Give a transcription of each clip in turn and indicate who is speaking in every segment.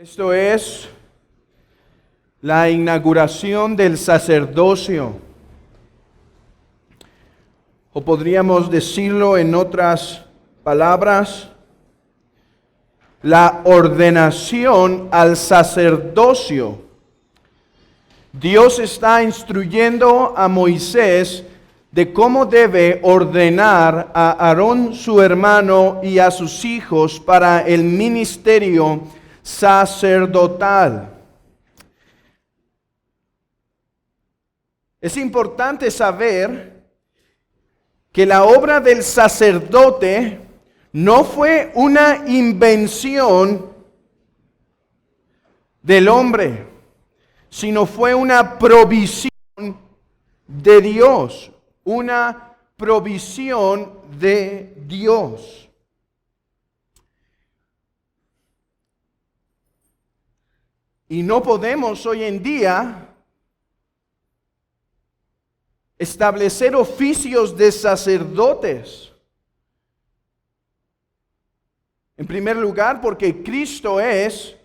Speaker 1: Esto es la inauguración del sacerdocio, o podríamos decirlo en otras palabras, la ordenación al sacerdocio. Dios está instruyendo a Moisés de cómo debe ordenar a Aarón su hermano y a sus hijos para el ministerio sacerdotal. Es importante saber que la obra del sacerdote no fue una invención del hombre, sino fue una provisión de Dios, una provisión de Dios. Y no podemos hoy en día establecer oficios de sacerdotes. En primer lugar, porque Cristo es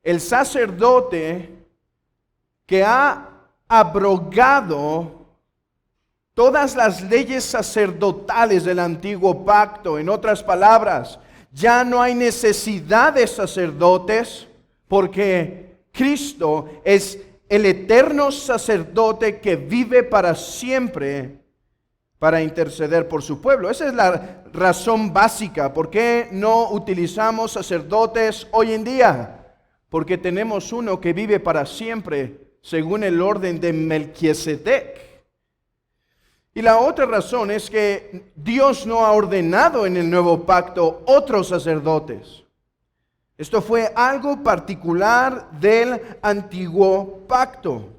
Speaker 1: el sacerdote que ha abrogado todas las leyes sacerdotales del antiguo pacto. En otras palabras, ya no hay necesidad de sacerdotes, porque Cristo es el eterno sacerdote que vive para siempre para interceder por su pueblo. Esa es la razón básica. ¿Por qué no utilizamos sacerdotes hoy en día? Porque tenemos uno que vive para siempre según el orden de Melquisedec. Y la otra razón es que Dios no ha ordenado en el nuevo pacto otros sacerdotes. Esto fue algo particular del antiguo pacto.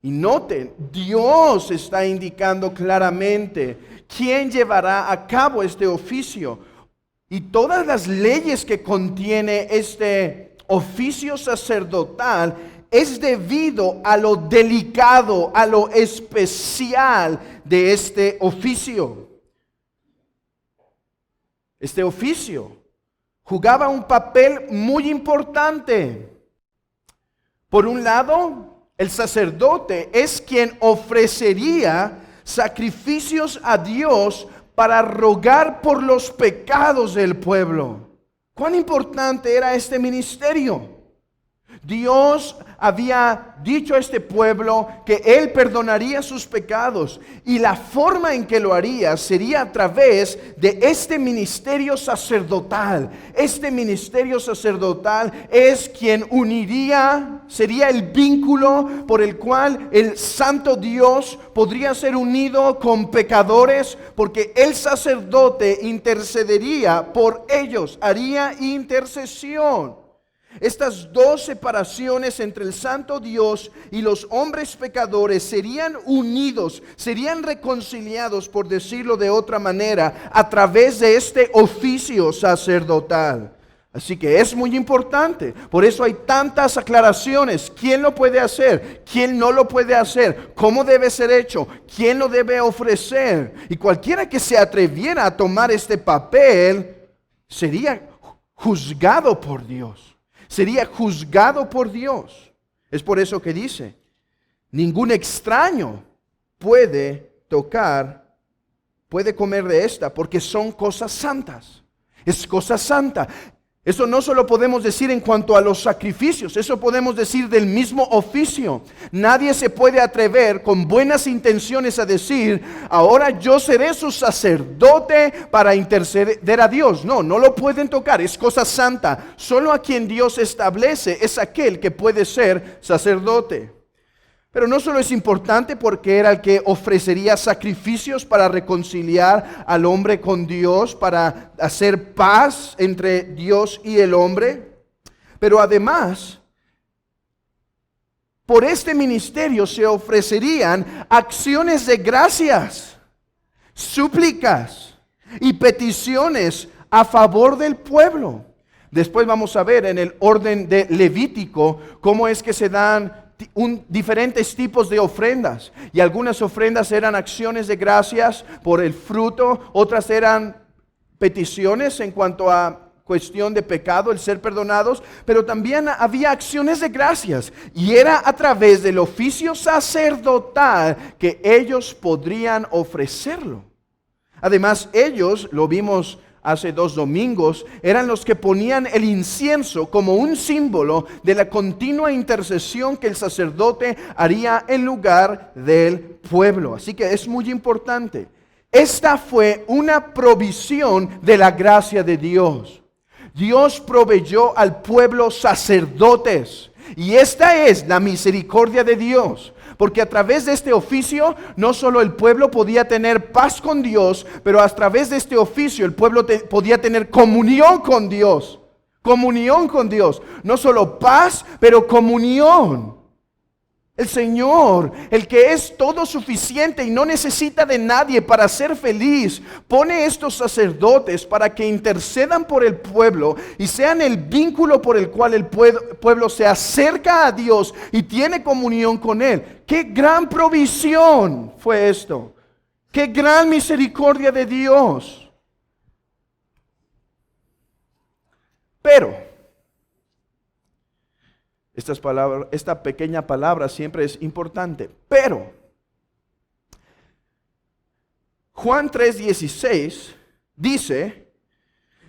Speaker 1: Y noten, Dios está indicando claramente quién llevará a cabo este oficio. Y todas las leyes que contiene este oficio sacerdotal es debido a lo delicado, a lo especial de este oficio. Este oficio jugaba un papel muy importante. Por un lado, el sacerdote es quien ofrecería sacrificios a Dios para rogar por los pecados del pueblo. ¿Cuán importante era este ministerio? Dios había dicho a este pueblo que Él perdonaría sus pecados, y la forma en que lo haría sería a través de este ministerio sacerdotal. Este ministerio sacerdotal es quien uniría, sería el vínculo por el cual el santo Dios podría ser unido con pecadores, porque el sacerdote intercedería por ellos, haría intercesión. Estas dos separaciones entre el santo Dios y los hombres pecadores serían unidos, serían reconciliados, por decirlo de otra manera, a través de este oficio sacerdotal. Así que es muy importante. Por eso hay tantas aclaraciones. ¿Quién lo puede hacer? ¿Quién no lo puede hacer? ¿Cómo debe ser hecho? ¿Quién lo debe ofrecer? Y cualquiera que se atreviera a tomar este papel sería juzgado por Dios. Sería juzgado por Dios. Es por eso que dice, ningún extraño puede comer de esta, porque son cosas santas. Es cosa santa. Eso no solo podemos decir en cuanto a los sacrificios, eso podemos decir del mismo oficio. Nadie se puede atrever con buenas intenciones a decir, ahora yo seré su sacerdote para interceder a Dios. No lo pueden tocar, es cosa santa. Solo a quien Dios establece es aquel que puede ser sacerdote. Pero no solo es importante porque era el que ofrecería sacrificios para reconciliar al hombre con Dios, para hacer paz entre Dios y el hombre, pero además, por este ministerio se ofrecerían acciones de gracias, súplicas y peticiones a favor del pueblo. Después vamos a ver en el orden de Levítico cómo es que se dan diferentes tipos de ofrendas, y algunas ofrendas eran acciones de gracias por el fruto, otras eran peticiones en cuanto a cuestión de pecado, el ser perdonados, pero también había acciones de gracias. Y era a través del oficio sacerdotal que ellos podrían ofrecerlo. Además, ellos, lo vimos hace 2 domingos, eran los que ponían el incienso como un símbolo de la continua intercesión que el sacerdote haría en lugar del pueblo. Así que es muy importante. Esta fue una provisión de la gracia de Dios. Dios proveyó al pueblo sacerdotes. Y esta es la misericordia de Dios. Porque a través de este oficio, no solo el pueblo podía tener paz con Dios, pero a través de este oficio el pueblo podía tener comunión con Dios. Comunión con Dios. No solo paz, pero comunión. El Señor, el que es todo suficiente y no necesita de nadie para ser feliz, pone estos sacerdotes para que intercedan por el pueblo y sean el vínculo por el cual el pueblo se acerca a Dios y tiene comunión con Él. ¡Qué gran provisión fue esto! ¡Qué gran misericordia de Dios! Pero esta pequeña palabra siempre es importante. Pero Juan 3:16 dice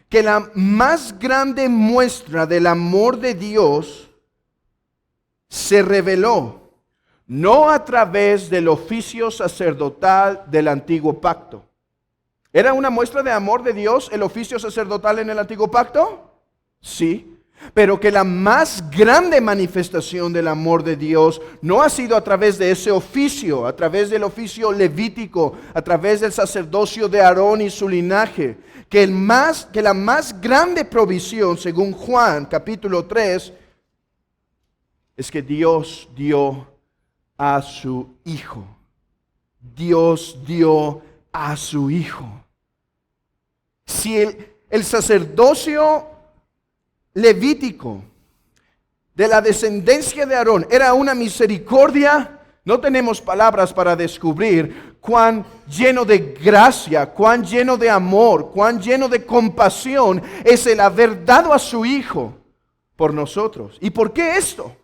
Speaker 1: que la más grande muestra del amor de Dios se reveló no a través del oficio sacerdotal del antiguo pacto. ¿Era una muestra de amor de Dios el oficio sacerdotal en el antiguo pacto? Sí. Pero que la más grande manifestación del amor de Dios no ha sido a través de ese oficio, a través del oficio levítico, a través del sacerdocio de Aarón y su linaje. Que la más grande provisión, según Juan capítulo 3, es que Dios dio a su Hijo. Dios dio a su Hijo. Si el sacerdocio levítico de la descendencia de Aarón era una misericordia, no tenemos palabras para descubrir cuán lleno de gracia, cuán lleno de amor, cuán lleno de compasión es el haber dado a su Hijo por nosotros. ¿Y por qué esto?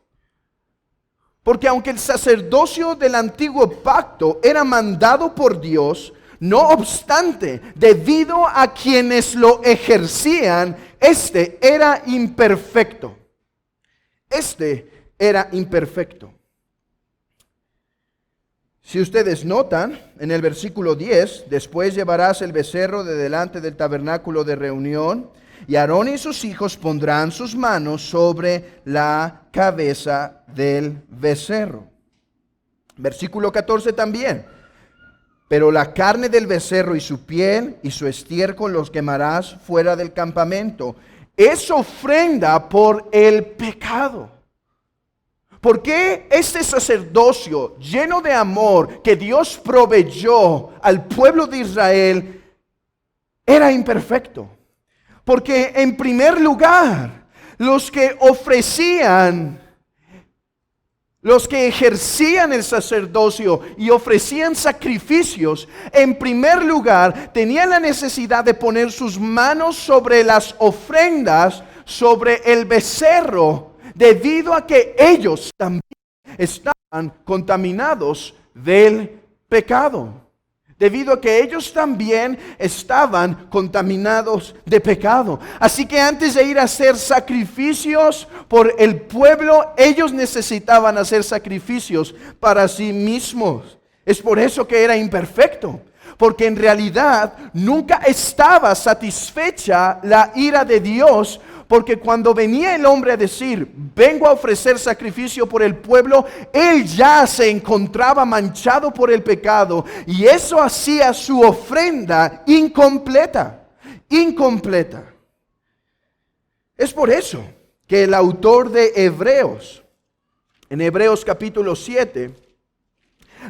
Speaker 1: Porque aunque el sacerdocio del antiguo pacto era mandado por Dios, no obstante, debido a quienes lo ejercían, este era imperfecto. Este era imperfecto. Si ustedes notan, en el versículo 10, después llevarás el becerro de delante del tabernáculo de reunión, y Aarón y sus hijos pondrán sus manos sobre la cabeza del becerro. Versículo 14 también. Pero la carne del becerro y su piel y su estiércol los quemarás fuera del campamento. Es ofrenda por el pecado. ¿Por qué este sacerdocio lleno de amor que Dios proveyó al pueblo de Israel era imperfecto? Porque en primer lugar, los que ejercían el sacerdocio y ofrecían sacrificios, en primer lugar tenían la necesidad de poner sus manos sobre las ofrendas, sobre el becerro, debido a que ellos también estaban contaminados del pecado. Debido a que ellos también estaban contaminados de pecado. Así que antes de ir a hacer sacrificios por el pueblo, ellos necesitaban hacer sacrificios para sí mismos. Es por eso que era imperfecto. Porque en realidad nunca estaba satisfecha la ira de Dios. Porque cuando venía el hombre a decir, vengo a ofrecer sacrificio por el pueblo, él ya se encontraba manchado por el pecado. Y eso hacía su ofrenda incompleta. Incompleta. Es por eso que el autor de Hebreos, en Hebreos capítulo 7,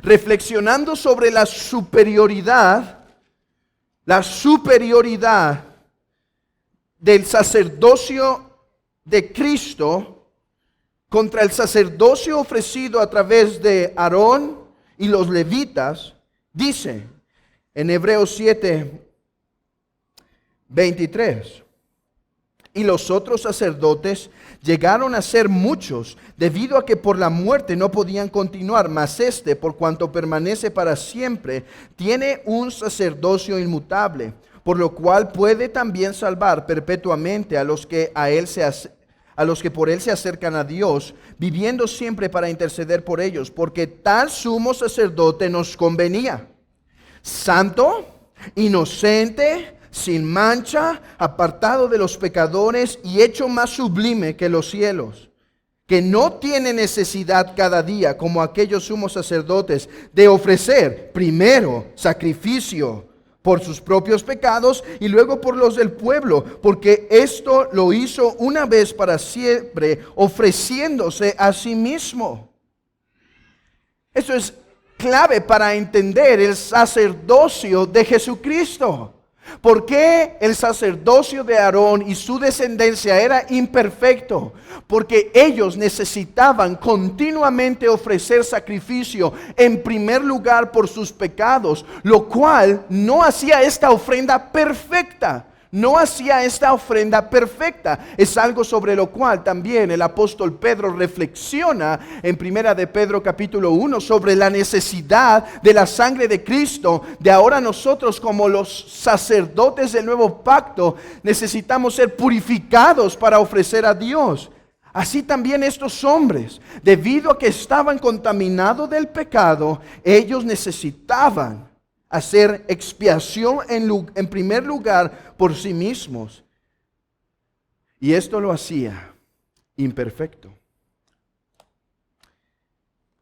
Speaker 1: reflexionando sobre la superioridad del sacerdocio de Cristo contra el sacerdocio ofrecido a través de Aarón y los levitas, dice en Hebreos 7, 23, y los otros sacerdotes llegaron a ser muchos, debido a que por la muerte no podían continuar, mas este, por cuanto permanece para siempre, tiene un sacerdocio inmutable, por lo cual puede también salvar perpetuamente a los que por él se acercan a Dios, viviendo siempre para interceder por ellos, porque tal sumo sacerdote nos convenía, santo, inocente, sin mancha, apartado de los pecadores y hecho más sublime que los cielos, que no tiene necesidad cada día, como aquellos sumos sacerdotes, de ofrecer primero sacrificio por sus propios pecados y luego por los del pueblo, porque esto lo hizo una vez para siempre, ofreciéndose a sí mismo. Eso es clave para entender el sacerdocio de Jesucristo. ¿Por qué el sacerdocio de Aarón y su descendencia era imperfecto? Porque ellos necesitaban continuamente ofrecer sacrificio en primer lugar por sus pecados, lo cual no hacía esta ofrenda perfecta. No hacía esta ofrenda perfecta. Es algo sobre lo cual también el apóstol Pedro reflexiona en Primera de Pedro capítulo 1 sobre la necesidad de la sangre de Cristo. De ahora nosotros, como los sacerdotes del nuevo pacto, necesitamos ser purificados para ofrecer a Dios. Así también estos hombres, debido a que estaban contaminados del pecado, ellos necesitaban hacer expiación en primer lugar por sí mismos. Y esto lo hacía imperfecto.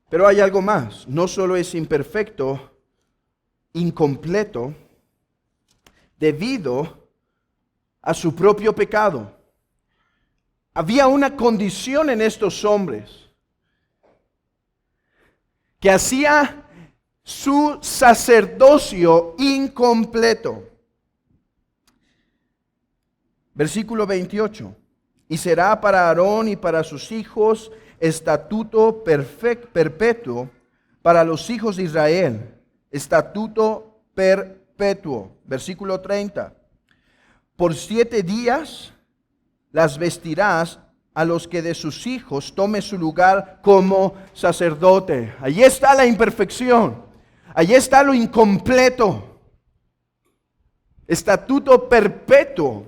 Speaker 1: Pero hay algo más. No solo es imperfecto, incompleto, debido a su propio pecado. Había una condición en estos hombres que hacía su sacerdocio incompleto. Versículo 28. Y será para Aarón y para sus hijos estatuto perpetuo para los hijos de Israel. Estatuto perpetuo. Versículo 30. Por 7 días las vestirás a los que de sus hijos tome su lugar como sacerdote. Allí está la imperfección. Allí está lo incompleto. Estatuto perpetuo.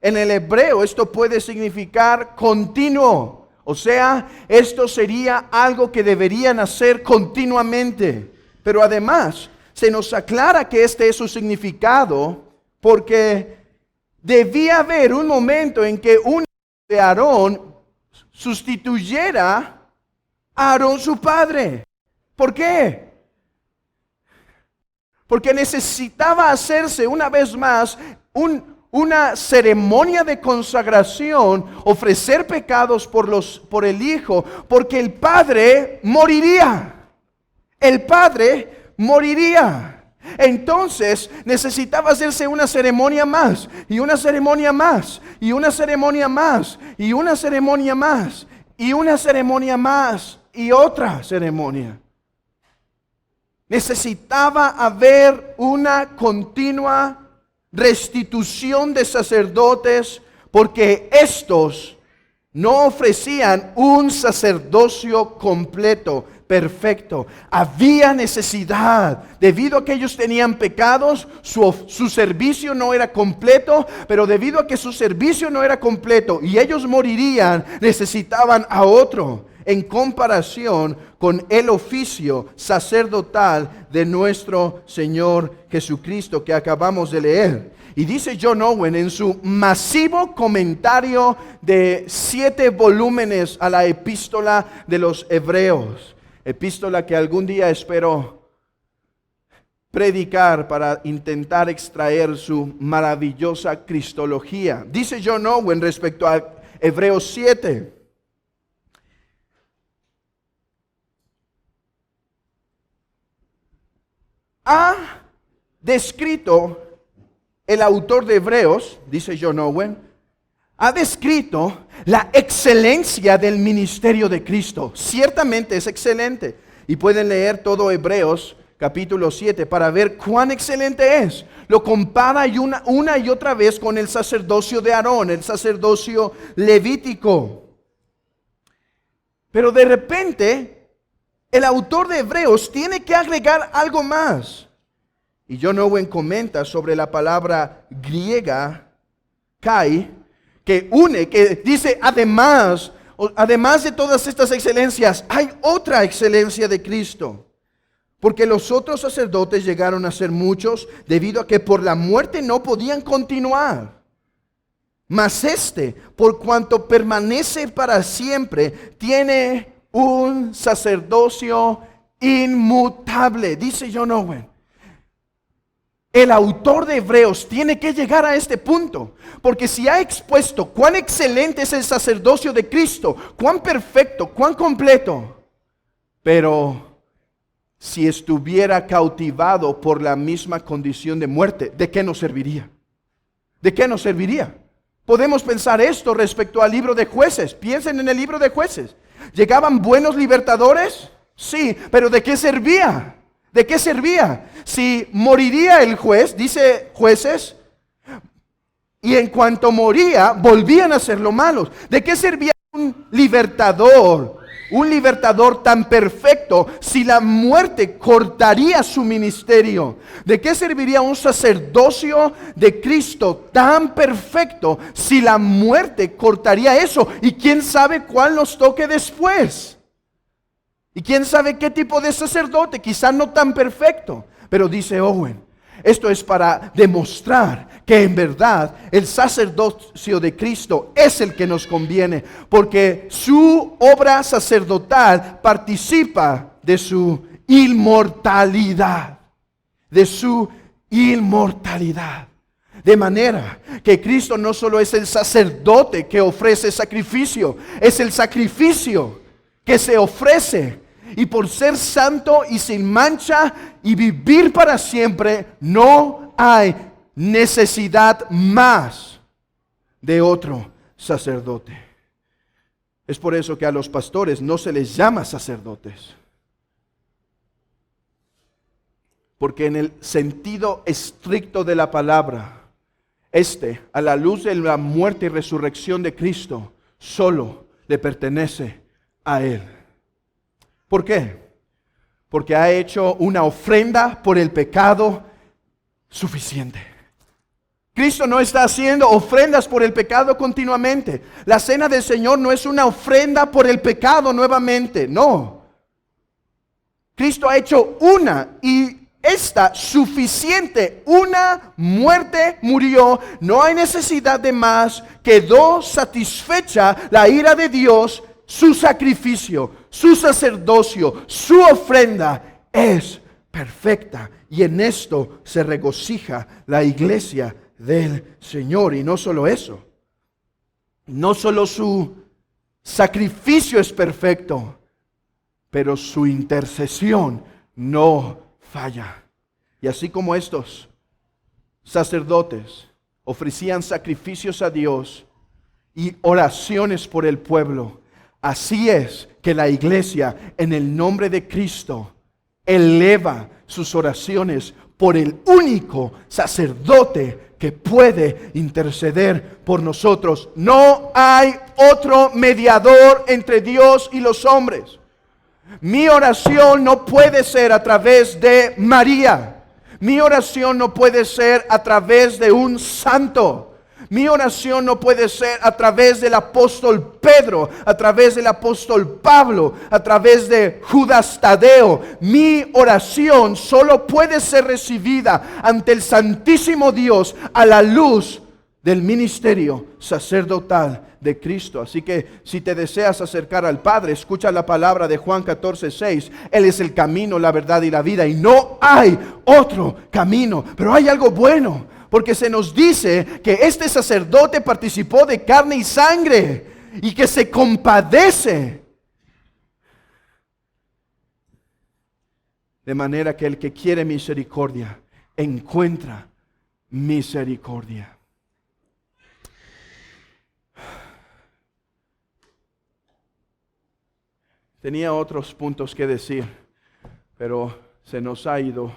Speaker 1: En el hebreo esto puede significar continuo. O sea, esto sería algo que deberían hacer continuamente. Pero además se nos aclara que este es su significado porque debía haber un momento en que un hijo de Aarón sustituyera a Aarón su padre. ¿Por qué? Porque necesitaba hacerse una vez más una ceremonia de consagración, ofrecer pecados por el hijo, porque el padre moriría. El padre moriría. Entonces necesitaba hacerse una ceremonia más, y una ceremonia más, y una ceremonia más, y una ceremonia más, y una ceremonia más, y otra ceremonia. Necesitaba haber una continua restitución de sacerdotes, porque estos no ofrecían un sacerdocio completo, perfecto. Había necesidad, debido a que ellos tenían pecados, su servicio no era completo, pero debido a que su servicio no era completo y ellos morirían, necesitaban a otro en comparación con el oficio sacerdotal de nuestro Señor Jesucristo que acabamos de leer. Y dice John Owen en su masivo comentario de 7 volúmenes a la epístola de los Hebreos, epístola que algún día espero predicar para intentar extraer su maravillosa cristología. Dice John Owen respecto a Hebreos 7. Ha descrito el autor de Hebreos, dice John Owen, ha descrito la excelencia del ministerio de Cristo. Ciertamente es excelente. Y pueden leer todo Hebreos capítulo 7, para ver cuán excelente es. Lo compara una y otra vez con el sacerdocio de Aarón, el sacerdocio levítico. Pero de repente, el autor de Hebreos tiene que agregar algo más. Y John Owen comenta sobre la palabra griega, kai, que dice además de todas estas excelencias, hay otra excelencia de Cristo. Porque los otros sacerdotes llegaron a ser muchos debido a que por la muerte no podían continuar. Mas por cuanto permanece para siempre, tiene un sacerdocio inmutable, dice John Owen. El autor de Hebreos tiene que llegar a este punto, porque si ha expuesto cuán excelente es el sacerdocio de Cristo, cuán perfecto, cuán completo, pero si estuviera cautivado por la misma condición de muerte, ¿de qué nos serviría? ¿De qué nos serviría? Podemos pensar esto respecto al libro de Jueces. Piensen en el libro de Jueces. ¿Llegaban buenos libertadores? Sí, pero ¿de qué servía? ¿De qué servía? Si moriría el juez, dice Jueces, y en cuanto moría, volvían a ser lo malos. ¿De qué servía un libertador tan perfecto si la muerte cortaría su ministerio? ¿De qué serviría un sacerdocio de Cristo tan perfecto si la muerte cortaría eso? Y quién sabe cuál nos toque después. Y quién sabe qué tipo de sacerdote, quizás no tan perfecto. Pero dice Owen, esto es para demostrar que en verdad el sacerdocio de Cristo es el que nos conviene, porque su obra sacerdotal participa de su inmortalidad, de su inmortalidad. De manera que Cristo no solo es el sacerdote que ofrece sacrificio, es el sacrificio que se ofrece. Y por ser santo y sin mancha y vivir para siempre, no hay necesidad más de otro sacerdote. Es por eso que a los pastores no se les llama sacerdotes. Porque en el sentido estricto de la palabra, a la luz de la muerte y resurrección de Cristo, solo le pertenece a Él. ¿Por qué? Porque ha hecho una ofrenda por el pecado suficiente. Cristo no está haciendo ofrendas por el pecado continuamente. La cena del Señor no es una ofrenda por el pecado nuevamente, no. Cristo ha hecho una y esta suficiente. Una muerte murió, no hay necesidad de más. Quedó satisfecha la ira de Dios. Su sacrificio, su sacerdocio, su ofrenda es perfecta. Y en esto se regocija la iglesia del Señor. Y no solo eso, no solo su sacrificio es perfecto, pero su intercesión no falla. Y así como estos sacerdotes ofrecían sacrificios a Dios y oraciones por el pueblo, así es que la iglesia en el nombre de Cristo eleva sus oraciones por el único sacerdote que puede interceder por nosotros. No hay otro mediador entre Dios y los hombres. Mi oración no puede ser a través de María. Mi oración no puede ser a través de un santo. Mi oración no puede ser a través del apóstol Pedro, a través del apóstol Pablo, a través de Judas Tadeo. Mi oración solo puede ser recibida ante el Santísimo Dios a la luz del ministerio sacerdotal de Cristo. Así que si te deseas acercar al Padre, escucha la palabra de Juan 14:6. Él es el camino, la verdad y la vida, y no hay otro camino. Pero hay algo bueno, porque se nos dice que este sacerdote participó de carne y sangre y que se compadece. De manera que el que quiere misericordia encuentra misericordia. Tenía otros puntos que decir, pero se nos ha ido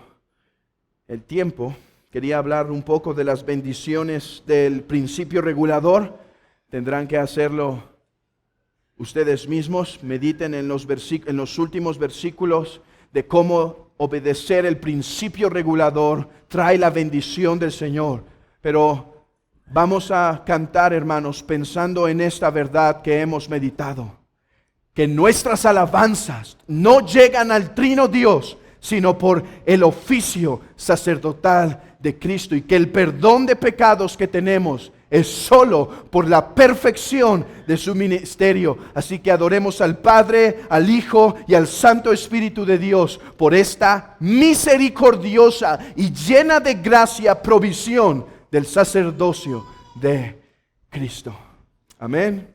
Speaker 1: el tiempo. Quería hablar un poco de las bendiciones del principio regulador. Tendrán que hacerlo ustedes mismos. Mediten en los últimos versículos de cómo obedecer el principio regulador trae la bendición del Señor. Pero vamos a cantar, hermanos, pensando en esta verdad que hemos meditado. Que nuestras alabanzas no llegan al trino Dios, sino por el oficio sacerdotal de Cristo. Y que el perdón de pecados que tenemos es solo por la perfección de su ministerio. Así que adoremos al Padre, al Hijo y al Santo Espíritu de Dios por esta misericordiosa y llena de gracia provisión del sacerdocio de Cristo. Amén.